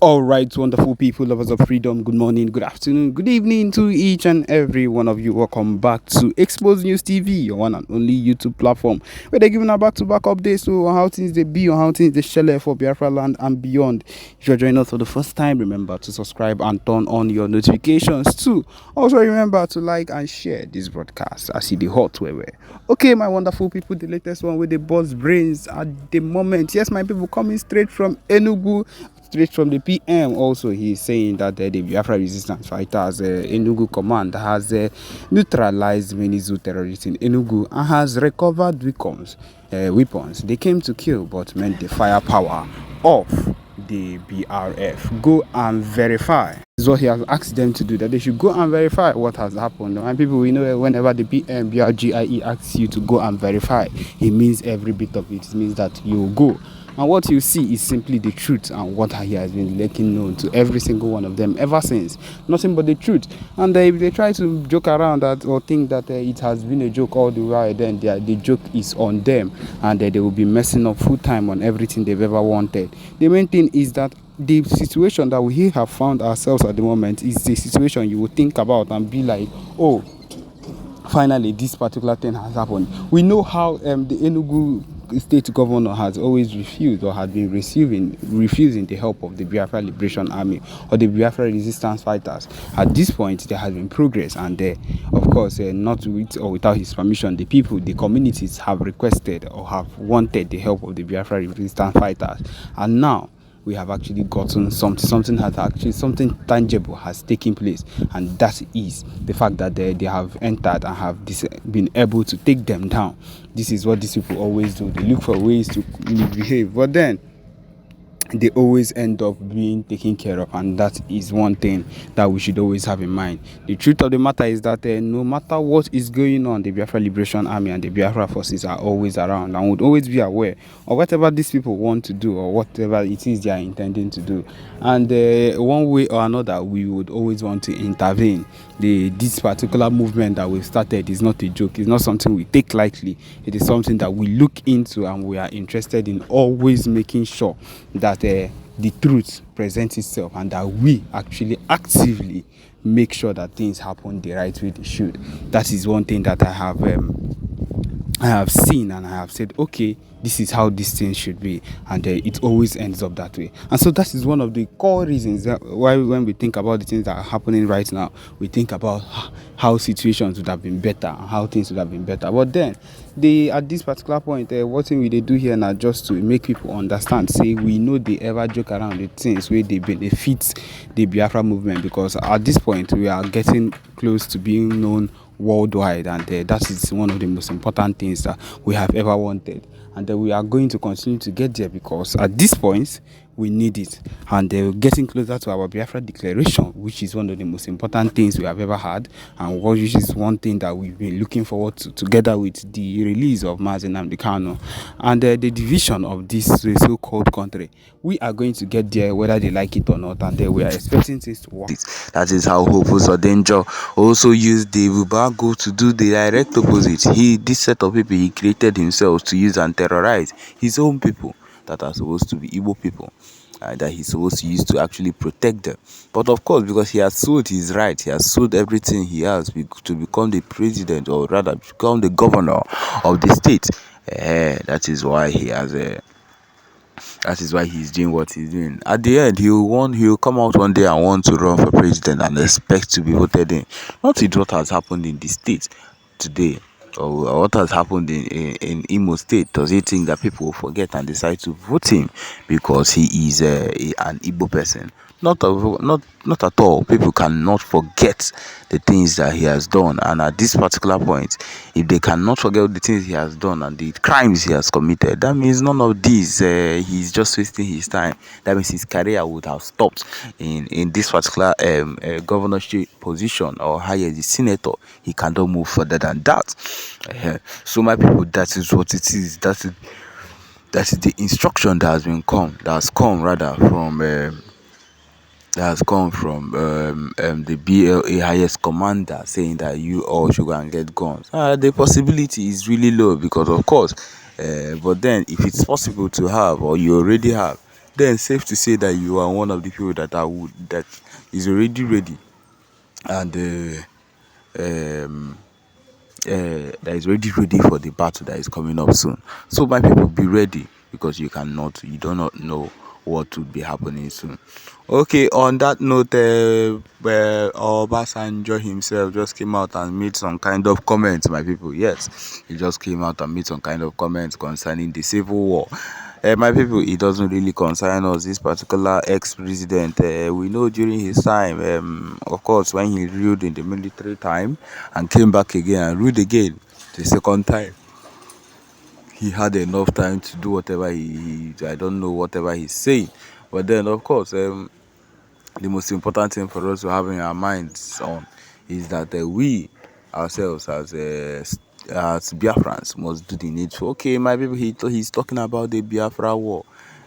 All right, wonderful people, lovers of freedom. Good morning, good afternoon, good evening to each and every one of you. Welcome back to Expose News TV, your one and only YouTube platform, where they're giving a back-to-back updates on how things they be, on how things they shell for Biafra land and beyond. If you're joining us for the first time, remember to subscribe and turn on your notifications too. Also, remember to like and share this broadcast. I see the hot where. Okay, my wonderful people, the latest one with the boss brains at the moment. Yes, my people coming straight from Enugu, straight from the PM. Also, he's saying that the Biafra resistance fighters, Enugu command, has neutralized many Zoo terrorists in Enugu and has recovered weapons. They came to kill, but meant the firepower of the BRF. Go and verify. This is what he has asked them to do, that they should go and verify what has happened. And people, we know whenever the BRGIE asks you to go and verify, it means every bit of it. It means that you go. And what you see is simply the truth and what he has been making known to every single one of them ever since. Nothing but the truth. And if they try to joke around that or think that it has been a joke all the while, then the joke is on them, and they will be messing up full time on everything they've ever wanted. The main thing is that the situation that we have found ourselves at the moment is the situation you would think about and be like, oh, finally this particular thing has happened. We know how the Enugu state governor has always refused or had been refusing the help of the Biafra Liberation Army or the Biafra resistance fighters. At this point, there has been progress, and of course, not with or without his permission, the communities have requested or have wanted the help of the Biafra resistance fighters, and now we have actually gotten something tangible has taken place, and that is the fact that they have entered and have been able to take them down. This is what these people always do. They look for ways to behave, but then they always end up being taken care of, and that is one thing that we should always have in mind. The truth of the matter is that no matter what is going on, the Biafra Liberation Army and the Biafra forces are always around and would always be aware of whatever these people want to do or whatever it is they are intending to do. And one way or another, we would always want to intervene. This particular movement that we've started is not a joke. It's not something we take lightly. It is something that we look into, and we are interested in always making sure that the truth presents itself, and that we actually actively make sure that things happen the right way they should. That is one thing that I have seen, and I have said, okay, this is how these things should be, and it always ends up that way. And so that is one of the core reasons that why when we think about the things that are happening right now, we think about how situations would have been better and how things would have been better. But then at this particular point, what thing we they do here now, just to make people understand, say we know they ever joke around with things where they benefit the Biafra movement, because at this point we are getting close to being known worldwide, and that is one of the most important things that we have ever wanted, and we are going to continue to get there, because at this point we need it. And getting closer to our Biafra declaration, which is one of the most important things we have ever had, and which is one thing that we've been looking forward to, together with the release of Mazi Nnamdi Kanu and the division of this so-called country. We are going to get there whether they like it or not, and we are expecting things to work. That is how Hopeless or Danger also used the Bubago to do the direct opposite. This set of people he created himself to use and terrorize his own people that are supposed to be Igbo people. That he's supposed to use to actually protect them. But of course, because he has sold his right, he has sold everything he has to become the president, or rather become the governor of the state. That is why he has that is why he's doing what he's doing. At the end, he'll come out one day and want to run for president and expect to be voted in. Not with what has happened in the state today, or what has happened in Imo State. Does he think that people will forget and decide to vote him because he is an Igbo person? Not at all. People cannot forget the things that he has done, and at this particular point, if they cannot forget the things he has done and the crimes he has committed, that means none of these he's just wasting his time. That means his career would have stopped in this particular governorship position, or higher the senator. He cannot move further than that. So my people, that is what it is. That is the instruction that has come rather from the BLA highest commander, saying that you all should go and get guns. The possibility is really low, because of course, but then if it's possible to have, or you already have, then safe to say that you are one of the people that is already ready and um that is already ready for the battle that is coming up soon. So my people, be ready because you do not know what will be happening soon. Okay, on that note, where Obasanjo himself just came out and made some kind of comments, my people. Yes, he just came out and made some kind of comments concerning the civil war. My people, it doesn't really concern us. This particular ex-president, we know during his time, of course, when he ruled in the military time and came back again and ruled again the second time, he had enough time to do whatever I don't know whatever he's saying. But then, of course, the most important thing for us to have in our minds on is that we ourselves as Biafrans must do the needful. Okay, my people, he's talking about the Biafra war.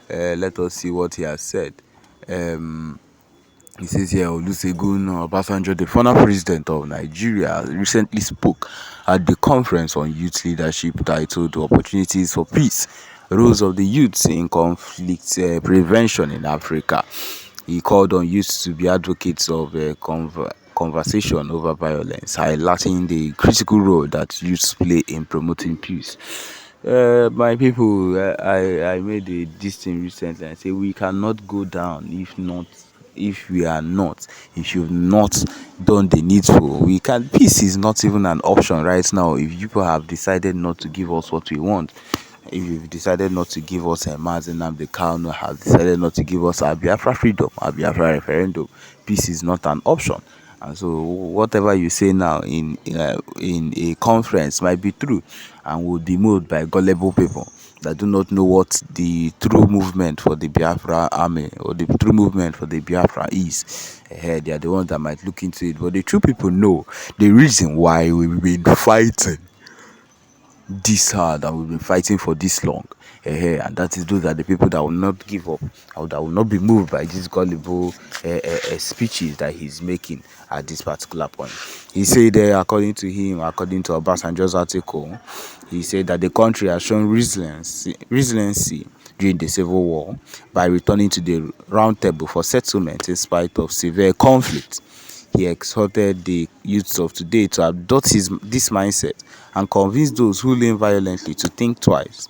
Let us see what he has said. He says here, Olusegun Obasanjo, the former president of Nigeria, recently spoke at the conference on youth leadership titled Opportunities for Peace, Roles of the Youths in Conflict Prevention in Africa. He called on youths to be advocates of conversation over violence, highlighting the critical role that youths play in promoting peace. My people, I made this thing recently. I say we cannot go down if you've not done the needful. Peace is not even an option right now. If people have decided not to give us what we want, if you've decided not to give us a Nnamdi Kanu, have decided not to give us our Biafra freedom, our Biafra referendum, peace is not an option. And so whatever you say now in a conference might be true and will be moved by gullible people that do not know what the true movement for the Biafra army or the true movement for the Biafra is. They are the ones that might look into it. But the true people know the reason why we've been fighting this hard and we've been fighting for this long. And that is those are the people that will not give up or that will not be moved by these gullible speeches that he's making at this particular point. He said, according to Obasanjo's article, he said that the country has shown resiliency during the civil war by returning to the round table for settlement in spite of severe conflict. He exhorted the youths of today to adopt this mindset and convince those who lean violently to think twice.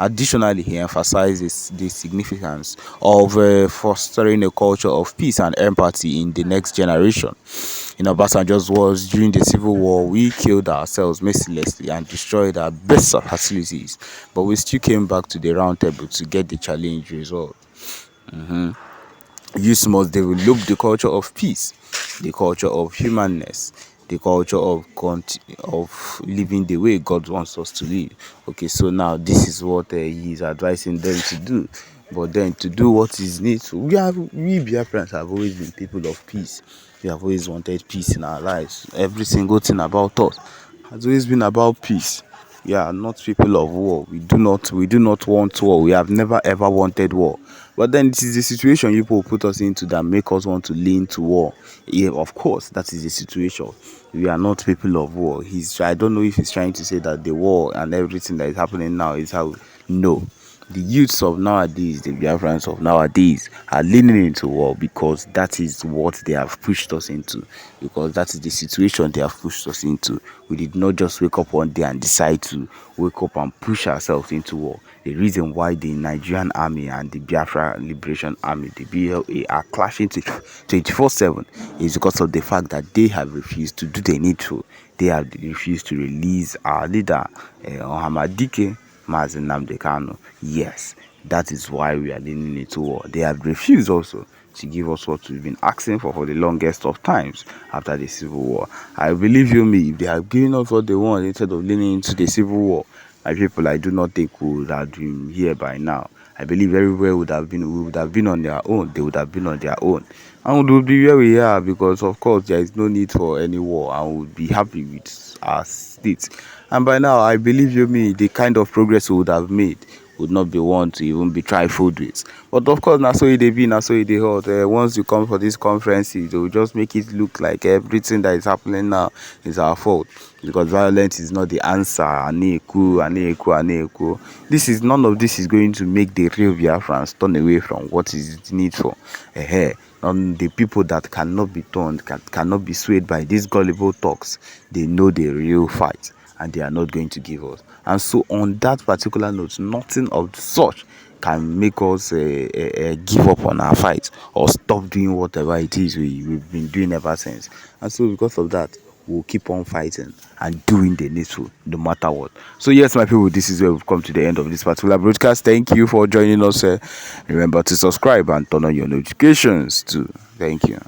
Additionally, he emphasizes the significance of fostering a culture of peace and empathy in the next generation. In Obasanjo's words, during the Civil War, we killed ourselves mercilessly and destroyed our best facilities, but we still came back to the round table to get the challenge resolved. Youth must develop the culture of peace, the culture of humanness, the culture of living the way God wants us to live. Okay, so now this is what he is advising them to do. But then to do what is needful, we Biafrans have always been people of peace. We have always wanted peace in our lives. Every single thing about us has always been about peace. We are not people of war. We do not want war. We have never ever wanted war. But then it is the situation people put us into that make us want to lean to war. Yeah, of course, that is the situation. We are not people of war. I don't know if he's trying to say that the war and everything that is happening now is how. No. The youths of nowadays, the Biafrans of nowadays, are leaning into war because that is what they have pushed us into. Because that is the situation they have pushed us into. We did not just wake up one day and decide to wake up and push ourselves into war. The reason why the Nigerian army and the Biafra Liberation Army, the BLA, are clashing 24/7 is because of the fact that they have refused to do the needful. They have refused to release our leader, Ohamadike Mazi Nnamdi Kanu. Yes, that is why we are leaning into war. They have refused also to give us what we've been asking for the longest of times after the civil war. I believe you me, if they have given us what they want instead of leaning into the civil war, my people, I do not think we would have been here by now. I believe everywhere we would have been on their own. They would have been on their own. And we would be where we are because, of course, there is no need for any war and we would be happy with our state. And by now, I believe you me, the kind of progress we would have made would not be one to even be trifled with. But of course, na so it dey be, na so it dey hot. Once you come for these conferences, they will just make it look like everything that is happening now is our fault, because violence is not the answer. Aneku, aneku, aneku. None of this is going to make the real Biafrans turn away from what is needful. The people that cannot be turned, cannot be swayed by these gullible talks, they know the real fight, and they are not going to give us. And so on that particular note, nothing of such can make us give up on our fight or stop doing whatever it is we've been doing ever since. And so because of that, we'll keep on fighting and doing the needful no matter what. So yes, my people, this is where we've come to the end of this particular broadcast. Thank you for joining us. Remember to subscribe and turn on your notifications too. Thank you.